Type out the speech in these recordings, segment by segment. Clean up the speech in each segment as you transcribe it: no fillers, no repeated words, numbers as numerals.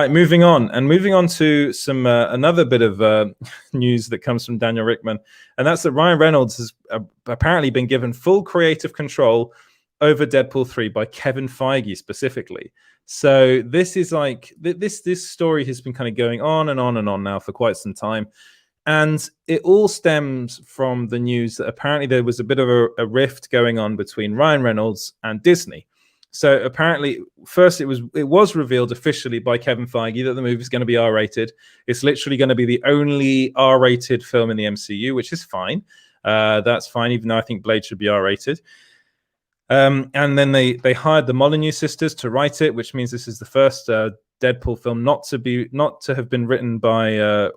Right, moving on to some another bit of news that comes from Daniel Rickman, and that's that Ryan Reynolds has apparently been given full creative control over Deadpool 3 by Kevin Feige specifically. So this is like this story has been kind of going on and on and on now for quite some time, and it all stems from the news that apparently there was a bit of a rift going on between Ryan Reynolds and Disney. So apparently, first it was revealed officially by Kevin Feige that the movie is going to be R-rated. It's literally going to be the only R-rated film in the MCU, which is fine. That's fine, even though I think Blade should be R-rated. And then they hired the Molyneux sisters to write it, which means this is the first Deadpool film not to have been written by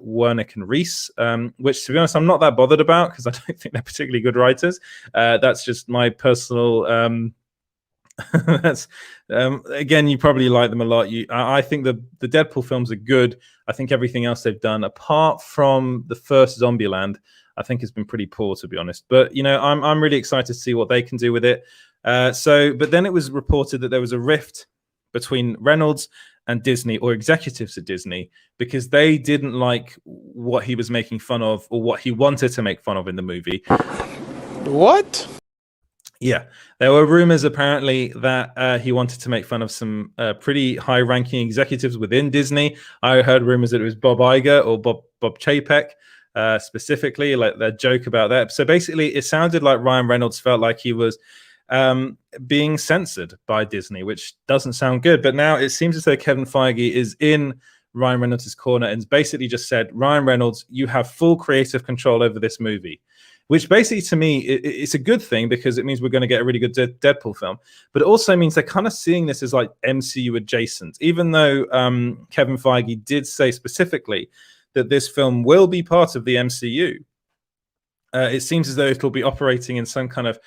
Wernick and Reese, which, to be honest, I'm not that bothered about because I don't think they're particularly good writers. That's just my personal. That's again, you probably like them a lot. I think the Deadpool films are good. I think everything else they've done, apart from the first Zombieland, I think has been pretty poor, to be honest. But I'm really excited to see what they can do with it. But then it was reported that there was a rift between Reynolds and Disney, or executives at Disney, because they didn't like what he was making fun of or what he wanted to make fun of in the movie. What? Yeah, there were rumors apparently that he wanted to make fun of some pretty high-ranking executives within Disney. I heard rumors that it was Bob Iger or Bob Chapek specifically, like their joke about that. So basically, it sounded like Ryan Reynolds felt like he was being censored by Disney, which doesn't sound good. But now it seems as though Kevin Feige is in Ryan Reynolds' corner and basically just said, Ryan Reynolds, you have full creative control over this movie. Which basically, to me, it's a good thing because it means we're going to get a really good Deadpool film. But it also means they're kind of seeing this as like MCU adjacent, even though Kevin Feige did say specifically that this film will be part of the MCU. It seems as though it'll be operating in some kind of,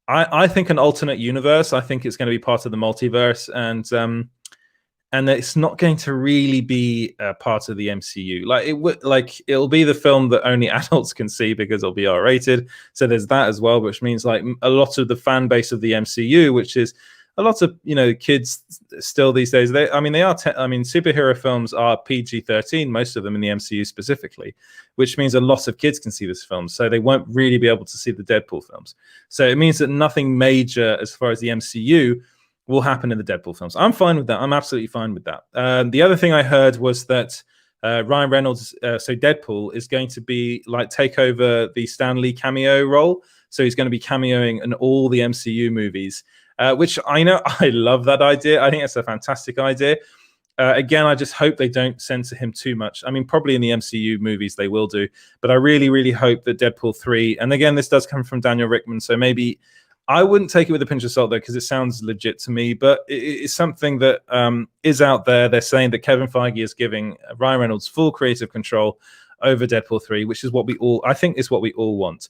I think, an alternate universe. I think it's going to be part of the multiverse, and it's not going to really be part of the MCU. It'll be the film that only adults can see because it'll be R-rated. So there's that as well, which means like a lot of the fan base of the MCU, which is a lot of kids still these days. Superhero films are PG-13, most of them in the MCU specifically, which means a lot of kids can see this film. So they won't really be able to see the Deadpool films. So it means that nothing major as far as the MCU will happen in the Deadpool films. I'm fine with that. I'm absolutely fine with that. The other thing I heard was that Ryan Reynolds, so Deadpool, is going to be like take over the Stan Lee cameo role. So he's going to be cameoing in all the MCU movies, which I know I love that idea. I think it's a fantastic idea. Again, I just hope they don't censor him too much. I mean, probably in the MCU movies they will do, but I really, really hope that Deadpool 3, and again, this does come from Daniel Rickman, so maybe I wouldn't take it with a pinch of salt, though, because it sounds legit to me, but it's something that is out there. They're saying that Kevin Feige is giving Ryan Reynolds full creative control over Deadpool 3, which is what I think is what we all want.